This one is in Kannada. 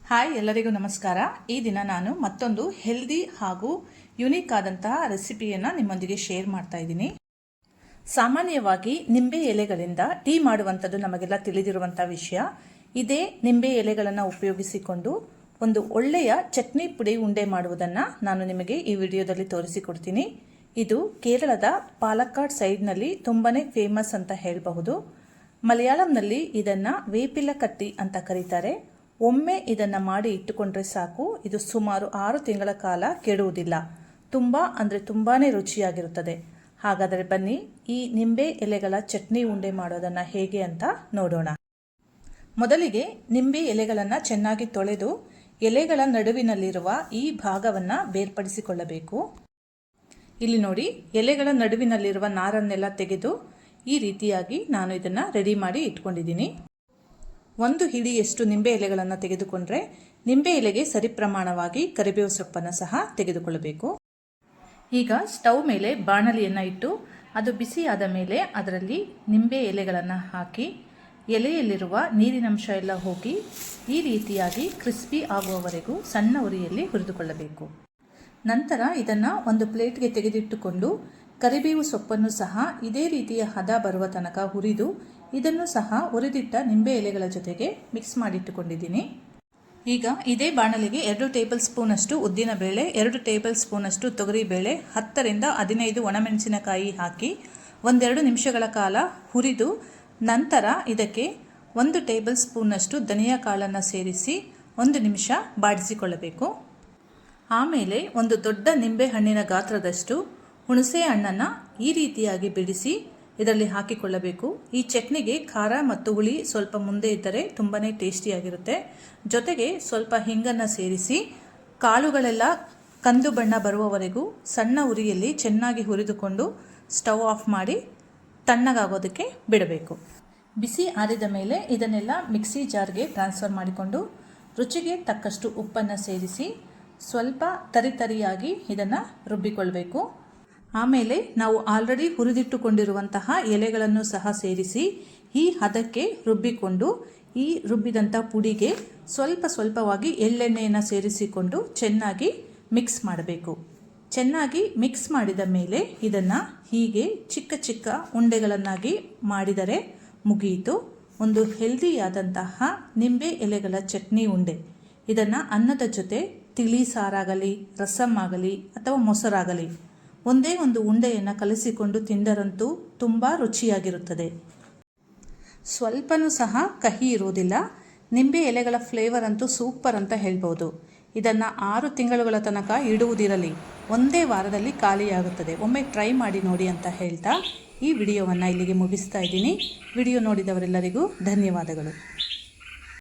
ಹಾಯ್, ಎಲ್ಲರಿಗೂ ನಮಸ್ಕಾರ. ಈ ದಿನ ನಾನು ಮತ್ತೊಂದು ಹೆಲ್ದಿ ಹಾಗೂ ಯುನೀಕ್ ಆದಂತಹ ರೆಸಿಪಿಯನ್ನು ನಿಮ್ಮೊಂದಿಗೆ ಶೇರ್ ಮಾಡ್ತಾ ಇದ್ದೀನಿ. ಸಾಮಾನ್ಯವಾಗಿ ನಿಂಬೆ ಎಲೆಗಳಿಂದ ಟೀ ಮಾಡುವಂಥದ್ದು ನಮಗೆಲ್ಲ ತಿಳಿದಿರುವಂಥ ವಿಷಯ. ಇದೇ ನಿಂಬೆ ಎಲೆಗಳನ್ನು ಉಪಯೋಗಿಸಿಕೊಂಡು ಒಂದು ಒಳ್ಳೆಯ ಚಟ್ನಿ ಪುಡಿ ಉಂಡೆ ಮಾಡುವುದನ್ನು ನಾನು ನಿಮಗೆ ಈ ವಿಡಿಯೋದಲ್ಲಿ ತೋರಿಸಿಕೊಡ್ತೀನಿ. ಇದು ಕೇರಳದ ಪಾಲಕ್ಕಾಡ್ ಸೈಡ್ನಲ್ಲಿ ತುಂಬಾ ಫೇಮಸ್ ಅಂತ ಹೇಳಬಹುದು. ಮಲಯಾಳಂನಲ್ಲಿ ಇದನ್ನು ವೇಪಿಲಕಟ್ಟಿ ಅಂತ ಕರೀತಾರೆ. ಒಮ್ಮೆ ಇದನ್ನು ಮಾಡಿ ಇಟ್ಟುಕೊಂಡ್ರೆ ಸಾಕು, ಇದು ಸುಮಾರು 6 ತಿಂಗಳ ಕಾಲ ಕೆಡುವುದಿಲ್ಲ. ತುಂಬಾ ರುಚಿಯಾಗಿರುತ್ತದೆ. ಹಾಗಾದರೆ ಬನ್ನಿ ಈ ನಿಂಬೆ ಎಲೆಗಳ ಚಟ್ನಿ ಉಂಡೆ ಮಾಡೋದನ್ನು ಹೇಗೆ ಅಂತ ನೋಡೋಣ. ಮೊದಲಿಗೆ ನಿಂಬೆ ಎಲೆಗಳನ್ನು ಚೆನ್ನಾಗಿ ತೊಳೆದು ಎಲೆಗಳ ನಡುವಿನಲ್ಲಿರುವ ಈ ಭಾಗವನ್ನು ಬೇರ್ಪಡಿಸಿಕೊಳ್ಳಬೇಕು. ಇಲ್ಲಿ ನೋಡಿ, ಎಲೆಗಳ ನಡುವಿನಲ್ಲಿರುವ ನಾರನ್ನೆಲ್ಲ ತೆಗೆದು ಈ ರೀತಿಯಾಗಿ ನಾನು ಇದನ್ನು ರೆಡಿ ಮಾಡಿ ಇಟ್ಕೊಂಡಿದ್ದೀನಿ. 1 ಹಿಡಿಯಷ್ಟು ನಿಂಬೆ ಎಲೆಗಳನ್ನು ತೆಗೆದುಕೊಂಡ್ರೆ ನಿಂಬೆ ಎಲೆಗೆ ಸರಿ ಪ್ರಮಾಣವಾಗಿ ಕರಿಬೇವು ಸೊಪ್ಪನ್ನು ಸಹ ತೆಗೆದುಕೊಳ್ಳಬೇಕು. ಈಗ ಸ್ಟವ್ ಮೇಲೆ ಬಾಣಲಿಯನ್ನು ಇಟ್ಟು ಅದು ಬಿಸಿಯಾದ ಮೇಲೆ ಅದರಲ್ಲಿ ನಿಂಬೆ ಎಲೆಗಳನ್ನು ಹಾಕಿ ಎಲೆಯಲ್ಲಿರುವ ನೀರಿನಂಶ ಎಲ್ಲ ಹೋಗಿ ಈ ರೀತಿಯಾಗಿ ಕ್ರಿಸ್ಪಿ ಆಗುವವರೆಗೂ ಸಣ್ಣ ಉರಿಯಲ್ಲಿ ಹುರಿದುಕೊಳ್ಳಬೇಕು. ನಂತರ ಇದನ್ನು ಒಂದು ಪ್ಲೇಟ್ಗೆ ತೆಗೆದಿಟ್ಟುಕೊಂಡು ಕರಿಬೇವು ಸೊಪ್ಪನ್ನು ಸಹ ಇದೇ ರೀತಿಯ ಹದ ಬರುವ ತನಕ ಹುರಿದು ಇದನ್ನು ಸಹ ಹುರಿದಿಟ್ಟ ನಿಂಬೆ ಎಲೆಗಳ ಜೊತೆಗೆ ಮಿಕ್ಸ್ ಮಾಡಿಟ್ಟುಕೊಂಡಿದ್ದೀನಿ. ಈಗ ಇದೇ ಬಾಣಲಿಗೆ 2 ಟೇಬಲ್ ಸ್ಪೂನಷ್ಟು ಉದ್ದಿನಬೇಳೆ, 2 ಟೇಬಲ್ ಸ್ಪೂನಷ್ಟು ತೊಗರಿಬೇಳೆ, 10 ರಿಂದ 15 ಒಣಮೆಣಸಿನಕಾಯಿ ಹಾಕಿ 1-2 ನಿಮಿಷಗಳ ಕಾಲ ಹುರಿದು ನಂತರ ಇದಕ್ಕೆ 1 ಟೇಬಲ್ ಸ್ಪೂನಷ್ಟು ಧನಿಯಾ ಕಾಳನ್ನು ಸೇರಿಸಿ 1 ನಿಮಿಷ ಬಾಡಿಸಿಕೊಳ್ಳಬೇಕು. ಆಮೇಲೆ ಒಂದು ದೊಡ್ಡ ನಿಂಬೆ ಹಣ್ಣಿನ ಗಾತ್ರದಷ್ಟು ಹುಣಸೆ ಹಣ್ಣನ್ನು ಈ ರೀತಿಯಾಗಿ ಬಿಡಿಸಿ ಇದರಲ್ಲಿ ಹಾಕಿಕೊಳ್ಳಬೇಕು. ಈ ಚಟ್ನಿಗೆ ಖಾರ ಮತ್ತು ಹುಳಿ ಸ್ವಲ್ಪ ಮುಂದೆ ಇದ್ದರೆ ತುಂಬಾ ಟೇಸ್ಟಿಯಾಗಿರುತ್ತೆ. ಜೊತೆಗೆ ಸ್ವಲ್ಪ ಹಿಂಗನ್ನು ಸೇರಿಸಿ ಕಾಳುಗಳೆಲ್ಲ ಕಂದು ಬಣ್ಣ ಬರುವವರೆಗೂ ಸಣ್ಣ ಉರಿಯಲ್ಲಿ ಚೆನ್ನಾಗಿ ಹುರಿದುಕೊಂಡು ಸ್ಟವ್ ಆಫ್ ಮಾಡಿ ತಣ್ಣಗಾಗೋದಕ್ಕೆ ಬಿಡಬೇಕು. ಬಿಸಿ ಆರಿದ ಮೇಲೆ ಇದನ್ನೆಲ್ಲ ಮಿಕ್ಸಿ ಜಾರ್ಗೆ ಟ್ರಾನ್ಸ್ಫರ್ ಮಾಡಿಕೊಂಡು ರುಚಿಗೆ ತಕ್ಕಷ್ಟು ಉಪ್ಪನ್ನು ಸೇರಿಸಿ ಸ್ವಲ್ಪ ತರಿಯಾಗಿ ಇದನ್ನು ರುಬ್ಬಿಕೊಳ್ಬೇಕು. ಆಮೇಲೆ ನಾವು ಆಲ್ರೆಡಿ ಹುರಿದಿಟ್ಟುಕೊಂಡಿರುವಂತಹ ಎಲೆಗಳನ್ನು ಸಹ ಸೇರಿಸಿ ಈ ಹದಕ್ಕೆ ರುಬ್ಬಿಕೊಂಡು ಈ ರುಬ್ಬಿದಂಥ ಪುಡಿಗೆ ಸ್ವಲ್ಪವಾಗಿ ಎಳ್ಳೆಣ್ಣೆಯನ್ನು ಸೇರಿಸಿಕೊಂಡು ಚೆನ್ನಾಗಿ ಮಿಕ್ಸ್ ಮಾಡಬೇಕು. ಚೆನ್ನಾಗಿ ಮಿಕ್ಸ್ ಮಾಡಿದ ಮೇಲೆ ಇದನ್ನು ಹೀಗೆ ಚಿಕ್ಕ ಉಂಡೆಗಳನ್ನಾಗಿ ಮಾಡಿದರೆ ಮುಗಿಯಿತು. ಒಂದು ಹೆಲ್ದಿಯಾದಂತಹ ನಿಂಬೆ ಎಲೆಗಳ ಚಟ್ನಿ ಉಂಡೆ. ಇದನ್ನು ಅನ್ನದ ಜೊತೆ ತಿಳಿ ಸಾರಾಗಲಿ, ರಸಮ್ ಆಗಲಿ ಅಥವಾ ಮೊಸರಾಗಲಿ ಒಂದೇ ಒಂದು ಉಂಡೆಯನ್ನು ಕಲಿಸಿಕೊಂಡು ತಿಂದರಂತೂ ತುಂಬ ರುಚಿಯಾಗಿರುತ್ತದೆ. ಸ್ವಲ್ಪನೂ ಸಹ ಕಹಿ ಇರುವುದಿಲ್ಲ. ನಿಂಬೆ ಎಲೆಗಳ ಫ್ಲೇವರ್ ಅಂತೂ ಸೂಪರ್ ಅಂತ ಹೇಳ್ಬೋದು. ಇದನ್ನು 6 ತಿಂಗಳುಗಳ ತನಕ ಇಡುವುದಿರಲಿ, ಒಂದೇ ವಾರದಲ್ಲಿ ಖಾಲಿಯಾಗುತ್ತದೆ. ಒಮ್ಮೆ ಟ್ರೈ ಮಾಡಿ ನೋಡಿ ಅಂತ ಹೇಳ್ತಾ ಈ ವಿಡಿಯೋವನ್ನು ಇಲ್ಲಿಗೆ ಮುಗಿಸ್ತಾ ಇದ್ದೀನಿ. ವಿಡಿಯೋ ನೋಡಿದವರೆಲ್ಲರಿಗೂ ಧನ್ಯವಾದಗಳು.